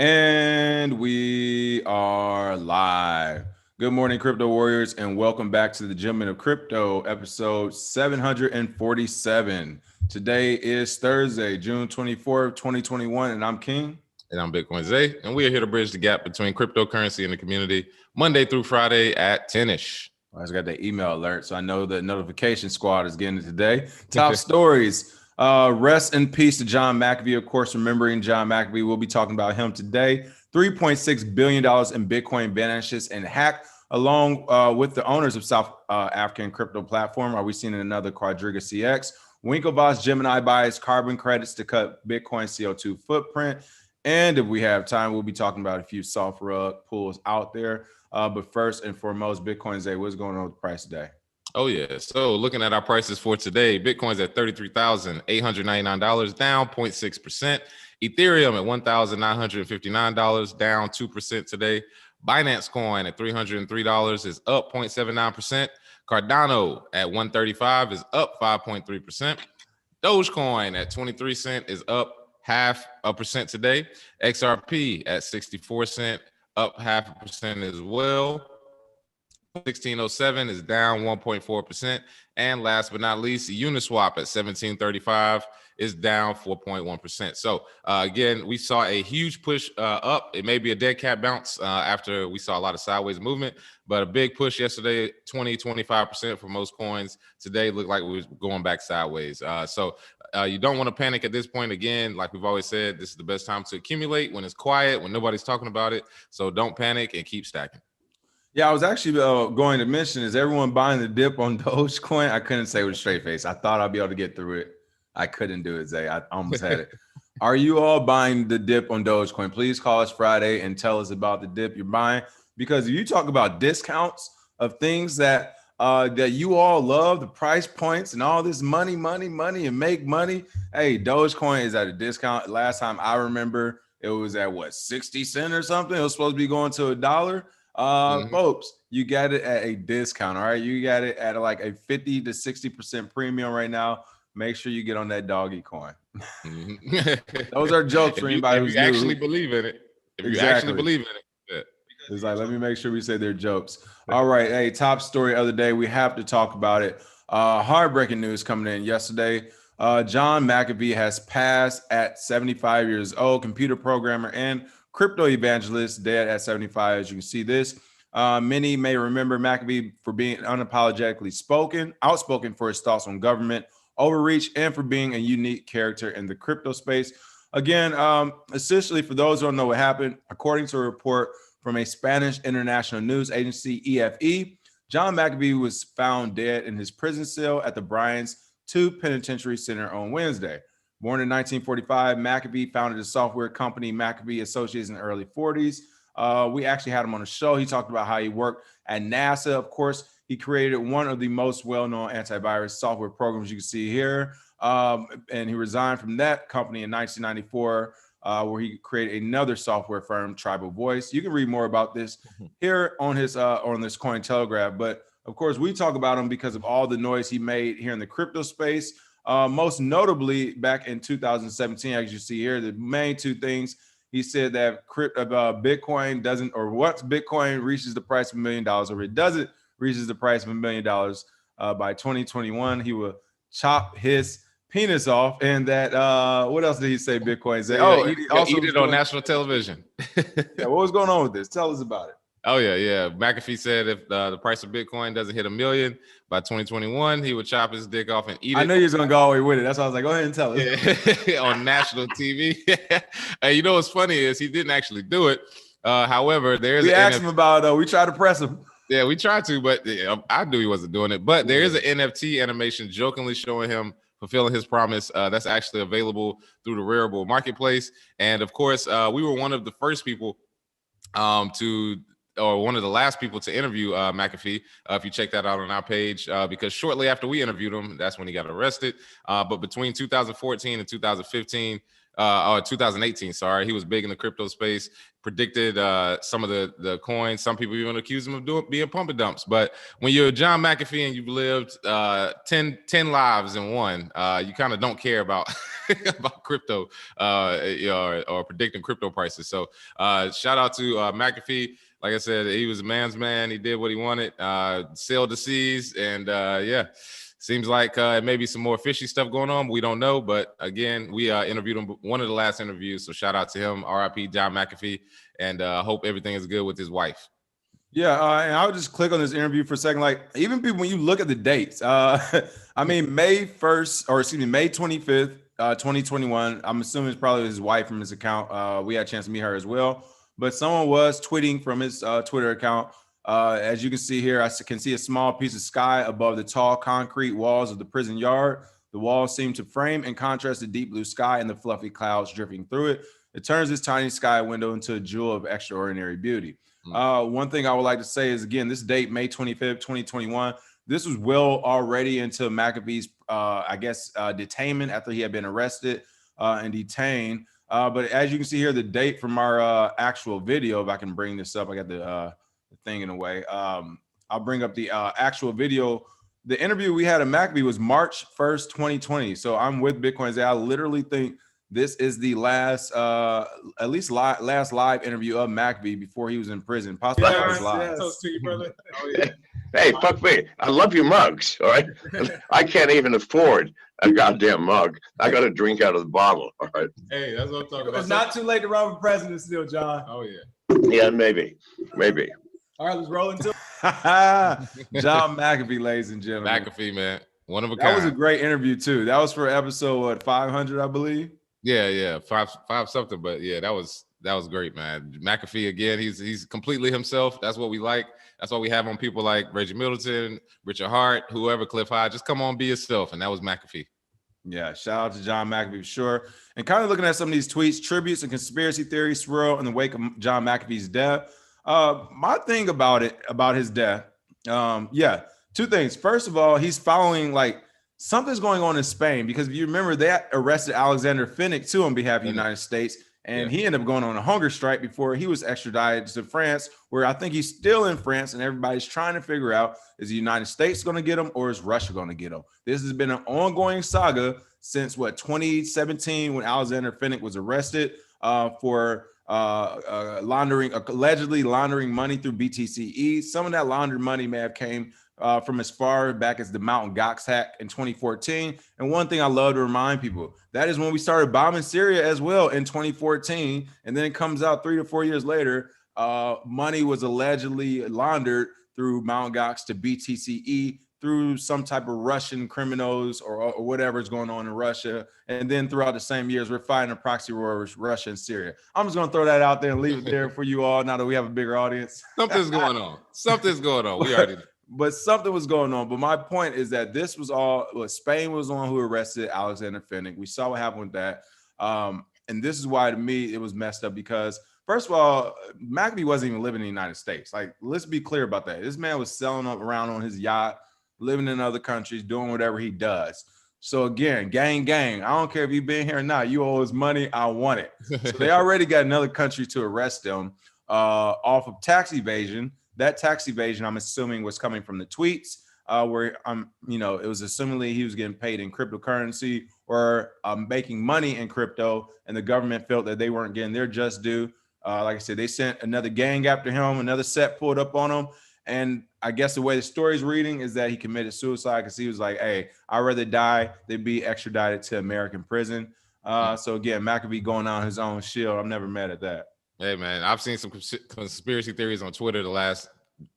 And we are live. Good morning, crypto warriors, and welcome back to the Gentlemen of Crypto, episode 747. Today is Thursday, June 24th, 2021, and I'm King. And I'm Bitcoin Zay, and we are here to bridge the gap between cryptocurrency and the community Monday through Friday at 10-ish. I just got the email alert, so I know the notification squad is getting it today. Top stories. Rest in peace to John McAfee. Of course, remembering John McAfee, we'll be talking about him today. $3.6 billion in Bitcoin vanishes and hacked along with the owners of South African crypto platform. Are we seeing another Quadriga CX? Winklevoss Gemini buys carbon credits to cut Bitcoin CO2 footprint. And if we have time, we'll be talking about a few soft rug pulls out there. But first and foremost, Bitcoin Zay, what's going on with the price today? Oh, yeah. So looking at our prices for today, Bitcoin's at $33,899, down 0.6%. Ethereum at $1,959, down 2% today. Binance Coin at $303 is up 0.79%. Cardano at $135 is up 5.3%. Dogecoin at 23 cents is up 0.5% today. XRP at 64 cents, up 0.5% as well. 1607 is down 1.4%. And last but not least, Uniswap at 1735 is down 4.1%. So again, we saw a huge push up. It may be a dead cat bounce after we saw a lot of sideways movement, but a big push yesterday, 25% for most coins. Today looked like we was going back sideways. So you don't want to panic at this point. Again, like we've always said, this is the best time to accumulate when it's quiet, when nobody's talking about it. So don't panic and keep stacking. Yeah, I was actually going to mention, is everyone buying the dip on Dogecoin? I couldn't say with a straight face. I thought I'd be able to get through it. I couldn't do it, Zay. I almost had it. Are you all buying the dip on Dogecoin? Please call us Friday and tell us about the dip you're buying. Because if you talk about discounts of things that you all love, the price points and all this money, and make money. Hey, Dogecoin is at a discount. Last time I remember, it was at 60 cents or something. It was supposed to be going to $1. Folks, you got it at a discount. All right, you got it at like a 50 to 60% premium right now. Make sure you get on that doggy coin. Those are jokes for anybody who's new. Actually believe in it. If you actually believe in it. Yeah. It's like, let me make sure we say they're jokes. All right, hey, top story of the day. We have to talk about it. Heartbreaking news coming in yesterday. John McAfee has passed at 75 years old, computer programmer and crypto evangelist, dead at 75. As you can see this, many may remember McAfee for being unapologetically outspoken for his thoughts on government overreach and for being a unique character in the crypto space. Again, essentially, for those who don't know what happened, according to a report from a Spanish international news agency, EFE, John McAfee was found dead in his prison cell at the Bryans 2 Penitentiary Center on Wednesday. Born in 1945, McAfee founded a software company, McAfee Associates, in the early 40s. We actually had him on the show. He talked about how he worked at NASA. Of course, he created one of the most well-known antivirus software programs you can see here. And he resigned from that company in 1994, where he created another software firm, Tribal Voice. You can read more about this here on his on this Cointelegraph. But of course, we talk about him because of all the noise he made here in the crypto space. Most notably, back in 2017, as you see here, the main two things he said that Bitcoin doesn't, or once Bitcoin reaches the price of $1 million, or if it doesn't reaches the price of $1 million by 2021, he will chop his penis off. And that what else did he say? Bitcoin said, eat it on national television. Yeah, what was going on with this? Tell us about it. Oh, yeah. McAfee said if the price of Bitcoin doesn't hit $1 million by 2021, he would chop his dick off and eat it. I knew he was going to go all the way with it. That's why I was like, go ahead and tell us. Yeah. On national TV. And you know what's funny is he didn't actually do it. However, we asked him about it. We tried to press him. Yeah, we tried to, but I knew he wasn't doing it. But there is an NFT animation jokingly showing him fulfilling his promise. That's actually available through the Rarible marketplace. And of course, we were one of the first people or one of the last people to interview McAfee, if you check that out on our page, because shortly after we interviewed him, that's when he got arrested. But between 2014 and 2015, or 2018. Sorry, he was big in the crypto space. Predicted some of the coins. Some people even accuse him of being pump and dumps. But when you're John McAfee and you've lived 10 lives in one, you kind of don't care about about crypto or predicting crypto prices. So shout out to McAfee. Like I said, he was a man's man. He did what he wanted. Sailed the seas, and yeah. Seems like maybe some more fishy stuff going on. We don't know. But again, we interviewed him one of the last interviews. So shout out to him, RIP John McAfee. And hope everything is good with his wife. Yeah, and I'll just click on this interview for a second. Like, even people, when you look at the dates, I mean, May 25th, 2021. I'm assuming it's probably his wife from his account. We had a chance to meet her as well. But someone was tweeting from his Twitter account. As you can see here, I can see a small piece of sky above the tall concrete walls of the prison yard. The walls seem to frame and contrast the deep blue sky and the fluffy clouds drifting through it. It turns this tiny sky window into a jewel of extraordinary beauty. One thing I would like to say is, again, this date, May 25th, 2021, this was well already into McAfee's, detainment after he had been arrested and detained. But as you can see here, the date from our actual video, if I can bring this up, I got the thing in a way. I'll bring up the actual video. The interview we had at McAfee was March 1st, 2020. So I'm with Bitcoin. I literally think this is the last, at least last live interview of McAfee before he was in prison. Possibly his live. Toast to you, brother. Oh, yeah. Hey, fuck me. I love your mugs, all right? I can't even afford a goddamn mug. I got to drink out of the bottle, all right? Hey, that's what I'm talking about. It's not too late to run for president still, John. Oh, yeah. Yeah, maybe. All right, let's roll into John McAfee, ladies and gentlemen. McAfee, man. One of a kind. That was a great interview, too. That was for episode, 500, I believe? Yeah. Five something. But yeah, that was great, man. McAfee, again, he's completely himself. That's what we like. That's why we have on people like Reggie Middleton, Richard Hart, whoever, Cliff High. Just come on, be yourself. And that was McAfee. Yeah, shout out to John McAfee for sure. And kind of looking at some of these tweets, tributes and conspiracy theories swirl in the wake of John McAfee's death. My thing about his death, two things. First of all, he's following something's going on in Spain, because if you remember, they arrested Alexander Finnick too on behalf of the United States. And he ended up going on a hunger strike before he was extradited to France, where I think he's still in France, and everybody's trying to figure out, is the United States going to get him or is Russia going to get him? This has been an ongoing saga since 2017, when Alexander Finnick was arrested for allegedly laundering money through BTCE. Some of that laundered money may have came from as far back as the Mt. Gox hack in 2014. And one thing I love to remind people, that is when we started bombing Syria as well in 2014. And then it comes out 3 to 4 years later, money was allegedly laundered through Mt. Gox to BTCE through some type of Russian criminals or whatever is going on in Russia. And then throughout the same years, we're fighting a proxy war with Russia and Syria. I'm just going to throw that out there and leave it there for you all, now that we have a bigger audience. Something's going on. We already But something was going on. But my point is that this was all, Spain was the one who arrested Alexander Finnick. We saw what happened with that. And this is why, to me, it was messed up, because first of all, McAfee wasn't even living in the United States. Let's be clear about that. This man was selling up around on his yacht, living in other countries, doing whatever he does. So again, gang. I don't care if you've been here or not. You owe us money. I want it. So they already got another country to arrest him off of tax evasion. That tax evasion, I'm assuming, was coming from the tweets where it was assumingly he was getting paid in cryptocurrency or making money in crypto, and the government felt that they weren't getting their just due. Like I said, they sent another gang after him, another set pulled up on him. And I guess the way the story's reading is that he committed suicide, because he was like, hey, I'd rather die than be extradited to American prison. So again, McAfee going on his own shield. I'm never mad at that. Hey, man, I've seen some conspiracy theories on Twitter the last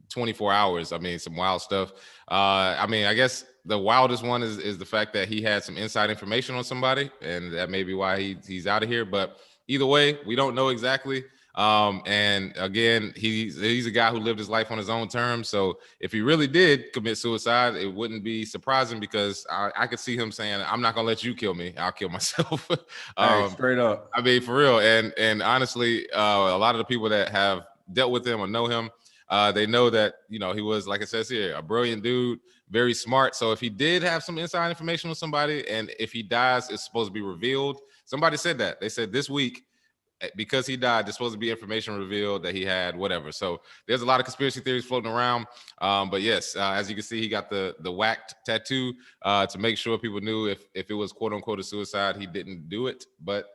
24 hours. I mean, some wild stuff. I guess the wildest one is the fact that he had some inside information on somebody, and that may be why he's out of here. But either way, we don't know exactly. And again, he's a guy who lived his life on his own terms. So if he really did commit suicide, it wouldn't be surprising, because I could see him saying, I'm not gonna let you kill me. I'll kill myself. Straight up. I mean, for real. And honestly, a lot of the people that have dealt with him or know him, they know that, he was, like it says here, a brilliant dude, very smart. So if he did have some inside information on somebody, and if he dies, it's supposed to be revealed, Somebody said that. They said this week, because he died, there's supposed to be information revealed that he had whatever. So there's a lot of conspiracy theories floating around. But yes, as you can see, he got the whacked tattoo to make sure people knew if it was quote unquote a suicide, he didn't do it. But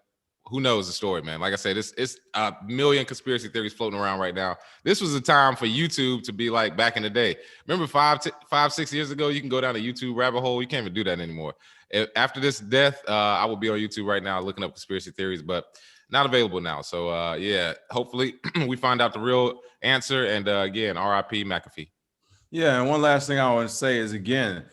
who knows the story, man? Like I said, it's a million conspiracy theories floating around right now. This was a time for YouTube to be like back in the day. Remember 6 years ago, you can go down a YouTube rabbit hole. You can't even do that anymore. After this death, I will be on YouTube right now looking up conspiracy theories, but not available now. So yeah, hopefully we find out the real answer. And again, RIP McAfee. Yeah, and one last thing I want to say is, again,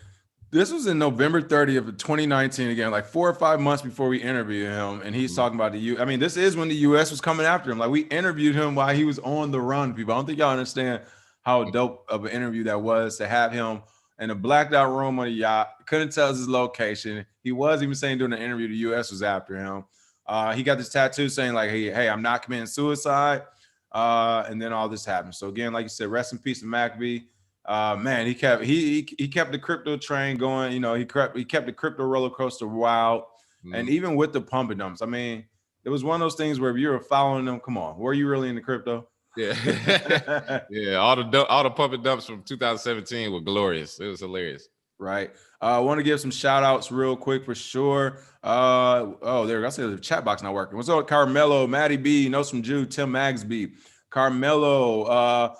this was in November 30th of 2019, again, like 4 or 5 months before we interviewed him. And he's talking about I mean, this is when the U.S. was coming after him. Like, we interviewed him while he was on the run, people. I don't think y'all understand how dope of an interview that was to have him in a blacked out room on a yacht. Couldn't tell us his location. He was even saying during the interview the U.S. was after him. He got this tattoo saying, like, hey, I'm not committing suicide. And then all this happened. So, again, like you said, rest in peace to McAfee. Man, he kept the crypto train going. You know, he kept the crypto roller coaster wild. And even with the pump and dumps, I mean, it was one of those things where if you were following them, come on, were you really into crypto? Yeah. Yeah, all the pump and dumps from 2017 were glorious. It was hilarious. Right. I want to give some shout outs real quick for sure. There, I said the chat box not working. What's up, Carmelo, Maddie B, Knows from Jude, Tim Magsby, Carmelo,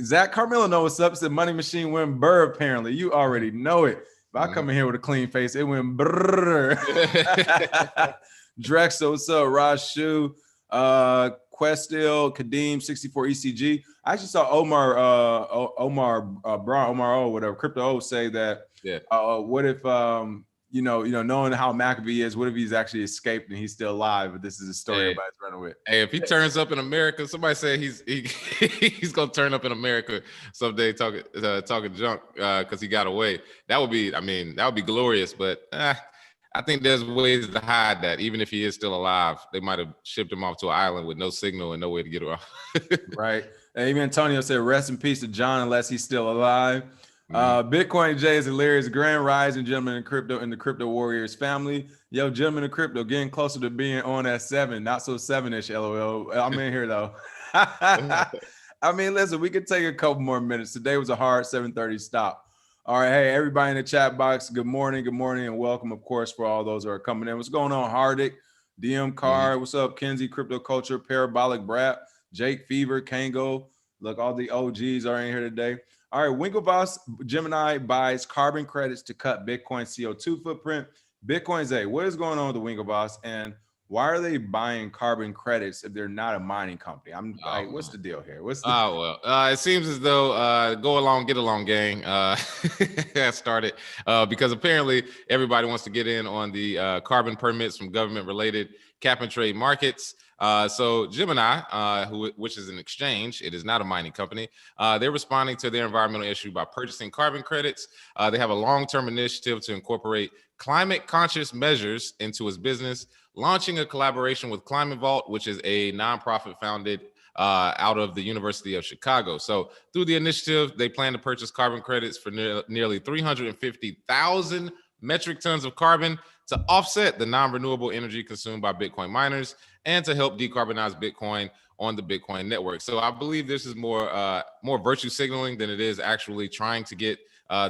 Zach Carmelo know what's up. Said Money Machine went burr. Apparently, you already know it. If I come in here with a clean face, it went brrr. Drexel, what's up? Raj Shu, Questil, Kadeem, 64 ECG. I actually saw Omar O, whatever, Crypto O, say that. Yeah. What if knowing how McAfee is, what if he's actually escaped and he's still alive? But this is a story everybody's running with. Hey, if he turns up in America, somebody said he's gonna turn up in America someday talking junk because he got away. That would be glorious. But I think there's ways to hide that. Even if he is still alive, they might have shipped him off to an island with no signal and no way to get around. Right. Even Antonio said, "Rest in peace to John, unless he's still alive." Bitcoin J is hilarious. Grand rising, gentlemen in crypto, and the Crypto Warriors family. Yo, gentlemen in crypto, getting closer to being on at 7, not so 7-ish. LOL. I'm in here though. I mean, listen, we could take a couple more minutes. Today was a hard 7:30 stop. All right, hey, everybody in the chat box, good morning, and welcome, of course, for all those who are coming in. What's going on, Hardick, DM Card? What's up, Kenzie, Crypto Culture, Parabolic Brat, Jake Fever, Kango. Look, all the OGs are in here today. All right, Winklevoss Gemini buys carbon credits to cut Bitcoin CO2 footprint. Bitcoin's what is going on with the Winklevoss, and why are they buying carbon credits if they're not a mining company? I'm like, what's the deal here? It seems as though go along, get along, gang. That started because apparently everybody wants to get in on the carbon permits from government-related cap and trade markets. So Gemini, which is an exchange, it is not a mining company. They're responding to their environmental issue by purchasing carbon credits. They have a long-term initiative to incorporate climate-conscious measures into its business, launching a collaboration with Climate Vault, which is a nonprofit founded out of the University of Chicago. So through the initiative, they plan to purchase carbon credits for nearly 350,000 metric tons of carbon to offset the non-renewable energy consumed by Bitcoin miners and to help decarbonize Bitcoin on the Bitcoin network. So I believe this is more virtue signaling than it is actually trying to get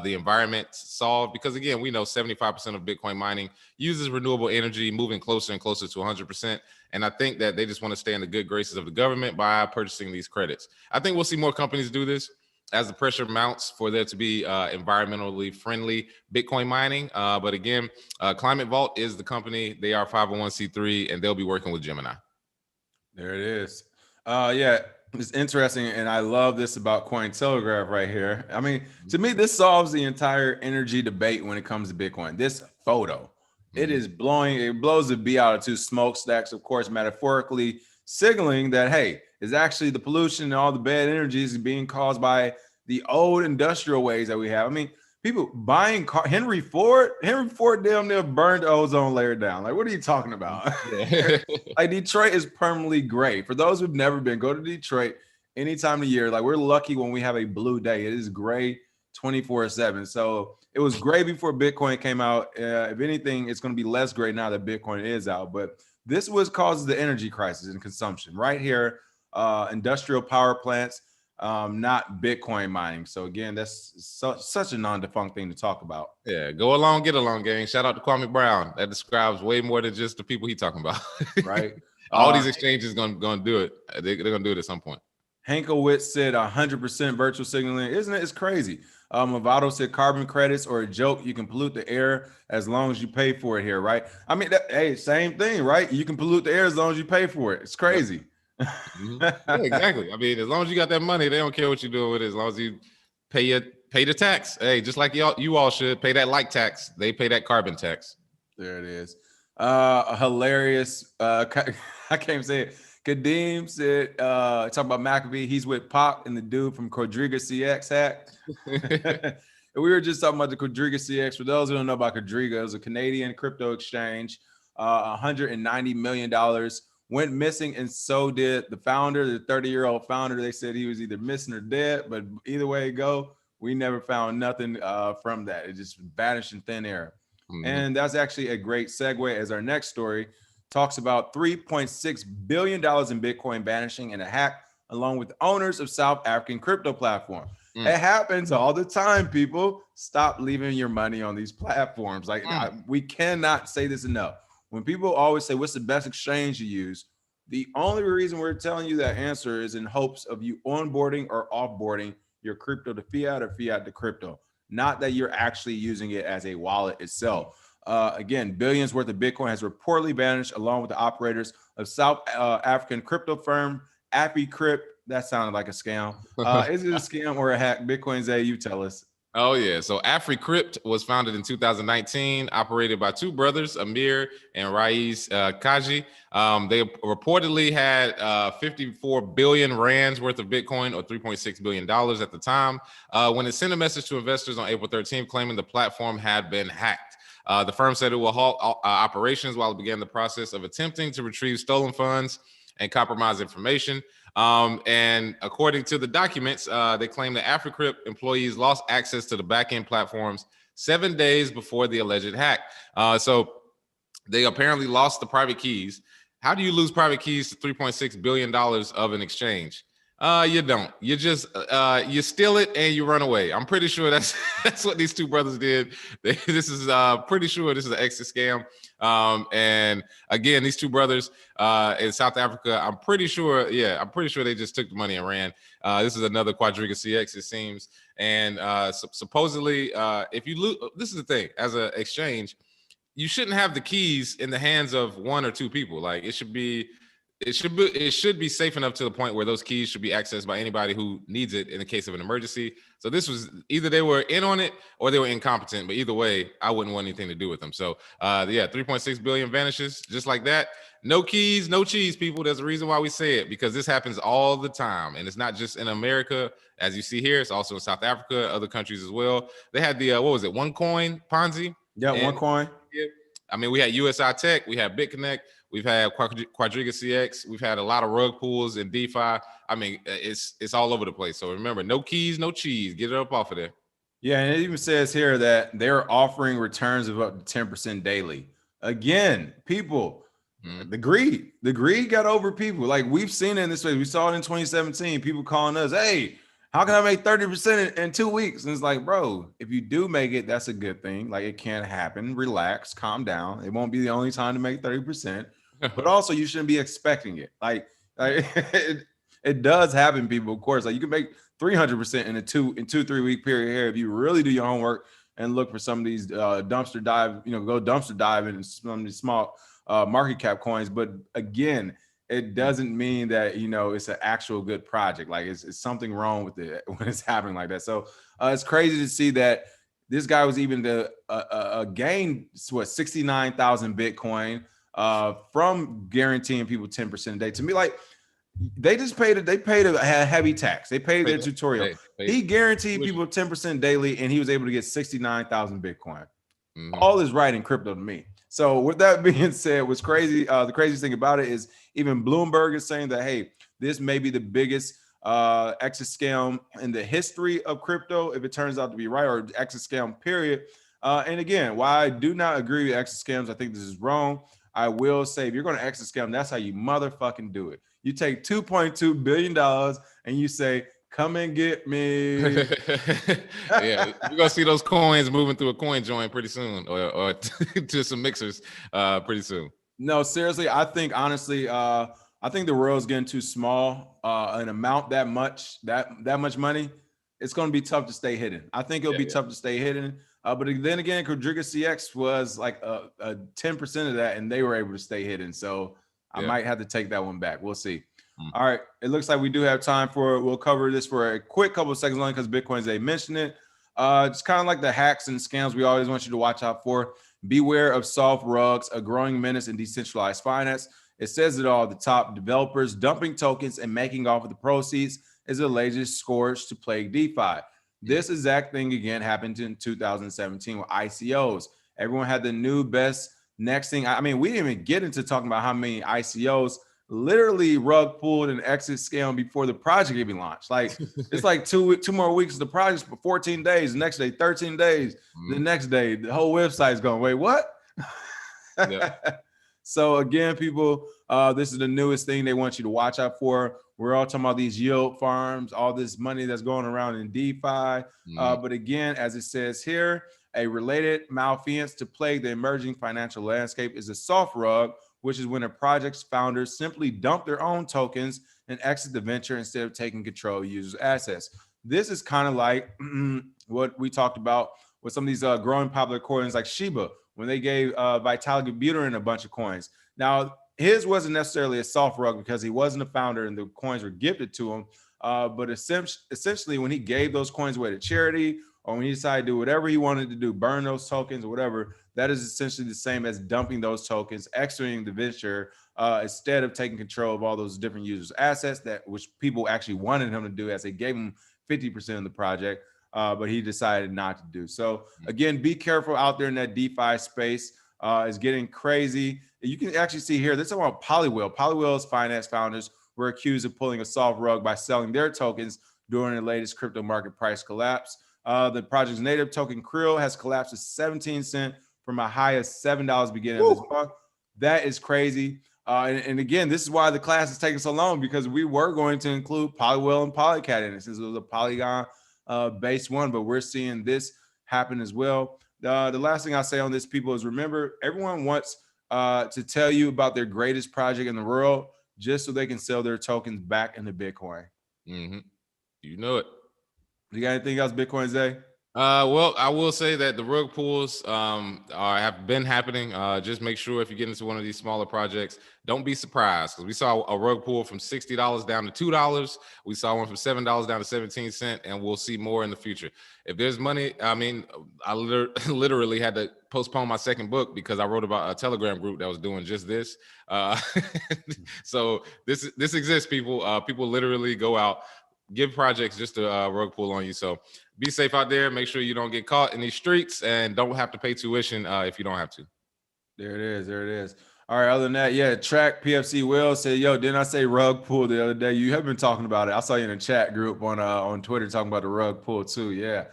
the environment solved, because again, we know 75% of Bitcoin mining uses renewable energy, moving closer and closer to 100%. And I think that they just want to stay in the good graces of the government by purchasing these credits. I think we'll see more companies do this as the pressure mounts for there to be environmentally friendly Bitcoin mining. But again, Climate Vault is the company. They are 501c3, and they'll be working with Gemini. There it is. Yeah, it's interesting, and I love this about Cointelegraph right here. I mean, to me, this solves the entire energy debate when it comes to Bitcoin. This photo, it blows the B out of two smokestacks, of course, metaphorically signaling that, hey, it's actually the pollution and all the bad energies being caused by the old industrial ways that we have. I mean, people buying Henry Ford damn near burned the ozone layer down. Like, what are you talking about? Yeah. Like, Detroit is permanently gray. For those who've never been, go to Detroit any time of year. Like, we're lucky when we have a blue day. It is gray 24/7. So it was gray before Bitcoin came out. If anything, it's going to be less gray now that Bitcoin is out. But This was causes the energy crisis and consumption right here. Industrial power plants, not Bitcoin mining. So again, that's such a non-defunct thing to talk about. Yeah, go along, get along, gang. Shout out to Kwame Brown. That describes way more than just the people he talking about. Right. All these exchanges gonna do it. They're gonna do it at some point. Hankelwitz said 100% virtual signaling. Isn't it? It's crazy. Movado said carbon credits or a joke. You can pollute the air as long as you pay for it here, right? I mean, hey, same thing, right? You can pollute the air as long as you pay for it. It's crazy. Yeah, exactly. I mean, as long as you got that money, they don't care what you're doing with it. As long as you pay the tax. Hey, just like you all should pay that like tax. They pay that carbon tax. There it is. Hilarious. I can't even say it. Kadeem said, talking about McAfee, he's with Pop and the dude from Quadriga CX hack. And we were just talking about the Quadriga CX. For those who don't know about Quadriga, it was a Canadian crypto exchange. $190 million went missing, and so did the founder, the 30-year-old founder. They said he was either missing or dead, but either way it go, we never found nothing from that. It just vanished in thin air. Mm-hmm. And that's actually a great segue as our next story talks about $3.6 billion in Bitcoin vanishing in a hack, along with owners of South African crypto platform. It happens all the time, people. Stop leaving your money on these platforms. Like we cannot say this enough. When people always say, what's the best exchange you use? The only reason we're telling you that answer is in hopes of you onboarding or offboarding your crypto to fiat or fiat to crypto, not that you're actually using it as a wallet itself. Again, billions worth of Bitcoin has reportedly vanished along with the operators of South African crypto firm AppyCrypt. That sounded like a scam. Is it a scam or a hack? Bitcoin Zay, you tell us. Oh, yeah. So AffriCrypt was founded in 2019, operated by two brothers, Amir and Raiz Kaji. They reportedly had 54 billion rands worth of Bitcoin, or $3.6 billion at the time, when it sent a message to investors on April 13th claiming the platform had been hacked. The firm said it will halt operations while it began the process of attempting to retrieve stolen funds and compromise information. And according to the documents, they claim that AffriCrypt employees lost access to the backend platforms 7 days before the alleged hack. So they apparently lost the private keys. How do you lose private keys to $3.6 billion of an exchange? You don't. You just you steal it and you run away. I'm pretty sure that's what these two brothers did. This is pretty sure this is an exit scam. And again, these two brothers in South Africa, I'm pretty sure they just took the money and ran. This is another Quadriga CX, it seems. And supposedly, if you lose, this is the thing, as an exchange, you shouldn't have the keys in the hands of one or two people. Like it should be safe enough to the point where those keys should be accessed by anybody who needs it in the case of an emergency. So this was either they were in on it or they were incompetent, but either way, I wouldn't want anything to do with them. So 3.6 billion vanishes just like that. No keys, no cheese, people. There's a reason why we say it, because this happens all the time. And it's not just in America, as you see here, it's also in South Africa, other countries as well. They had the, OneCoin Ponzi? Yeah, OneCoin. I mean, we had USI Tech, we had BitConnect, we've had Quadriga CX. We've had a lot of rug pulls and DeFi. I mean, it's all over the place. So remember, no keys, no cheese. Get it up off of there. Yeah, and it even says here that they're offering returns of up to 10% daily. Again, people, the greed got over people. Like we've seen it in this way. We saw it in 2017. People calling us, hey, how can I make 30% in 2 weeks? And it's like, bro, if you do make it, that's a good thing. Like it can happen. Relax, calm down. It won't be the only time to make 30%. But also you shouldn't be expecting it. Like it does happen, people, of course. Like you can make 300% in a 2-3 week period here if you really do your homework and look for some of these dumpster dive, go dumpster dive in some of these small market cap coins. But again, it doesn't mean that it's an actual good project. Like it's something wrong with it when it's happening like that. So it's crazy to see that this guy was even gained 69,000 Bitcoin from guaranteeing people 10% a day. To me, like they paid a heavy tax. They paid their tutorial. He guaranteed people 10% daily, and he was able to get 69,000 Bitcoin. All is right in crypto to me. So with that being said, what's crazy, the craziest thing about it is even Bloomberg is saying that, hey, this may be the biggest exit scam in the history of crypto, if it turns out to be right, or exit scam period. And again, why I do not agree with exit scams, I think this is wrong. I will say, if you're going to exit scam, that's how you motherfucking do it. You take $2.2 billion and you say, come and get me. Yeah, you're gonna see those coins moving through a coin joint pretty soon, or to some mixers pretty soon. No, seriously, I think honestly, I think the world's getting too small. An amount that much money, it's going to be tough to stay hidden. I think it'll be tough to stay hidden. But then again, Quadriga CX was like a 10% of that, and they were able to stay hidden. So I might have to take that one back. We'll see. All right, it looks like we do have time for it. We'll cover this for a quick couple of seconds only because Bitcoin's they mentioned it. It's kind of like the hacks and scams we always want you to watch out for. Beware of soft rugs, a growing menace in decentralized finance. It says it all at the top. Developers dumping tokens and making off with the proceeds is the latest scourge to plague DeFi. This exact thing again happened in 2017 with ICOs. Everyone had the new best next thing. I mean, we didn't even get into talking about how many ICOs literally rug pulled and exit scam before the project even launched. Like it's like two more weeks of the project for 14 days. The next day, 13 days. The next day, the whole website is going, wait, what? So again, people, this is the newest thing they want you to watch out for. We're all talking about these yield farms, all this money that's going around in DeFi. But again, as it says here, a related malfeasance to plague the emerging financial landscape is a soft rug, which is when a project's founders simply dump their own tokens and exit the venture instead of taking control of users' assets. This is kind of like what we talked about with some of these growing popular coins like Shiba, when they gave Vitalik Buterin a bunch of coins. Now, his wasn't necessarily a soft rug because he wasn't a founder and the coins were gifted to him. But essentially, when he gave those coins away to charity, or when he decided to do whatever he wanted to do, burn those tokens or whatever, that is essentially the same as dumping those tokens, exiting the venture, instead of taking control of all those different users' assets which people actually wanted him to do, as they gave him 50% of the project, but he decided not to do. So again, be careful out there in that DeFi space. It's getting crazy. You can actually see here, this is about Polywhale. Polywhale's finance founders were accused of pulling a soft rug by selling their tokens during the latest crypto market price collapse. The project's native token Krill has collapsed to 17 cents from a high of $7 beginning of this month. That is crazy. And again, this is why the class is taking so long, because we were going to include Polywhale and Polycat in it since it was a Polygon based one, but we're seeing this happen as well. The last thing I say on this, people, is remember, everyone wants to tell you about their greatest project in the world just so they can sell their tokens back into Bitcoin. You know it. You got anything else, Bitcoin Zay? Well, I will say that the rug pulls have been happening. Just make sure if you get into one of these smaller projects, don't be surprised, because we saw a rug pull from $60 down to $2. We saw one from $7 down to 17 cents, and we'll see more in the future. If there's money, I mean, I literally had to postpone my second book because I wrote about a Telegram group that was doing just this. So this exists, people. People literally go out, give projects just a rug pull on you. So be safe out there. Make sure you don't get caught in these streets, and don't have to pay tuition if you don't have to. There it is. There it is. All right. Other than that, yeah, Track PFC Will said, yo, didn't I say rug pull the other day? You have been talking about it. I saw you in a chat group on Twitter talking about the rug pull too. Yeah.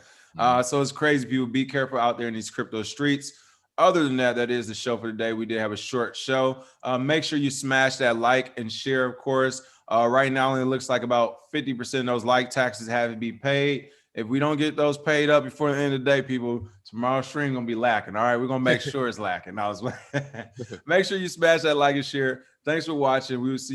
So it's crazy, people. Be careful out there in these crypto streets. Other than that, that is the show for today. We did have a short show. Make sure you smash that like and share, of course. Right now, it looks like about 50% of those like taxes have to be paid. If we don't get those paid up before the end of the day, people, tomorrow's stream gonna be lacking. All right, we're gonna make sure it's lacking. Make sure you smash that like and share. Thanks for watching. We will see you.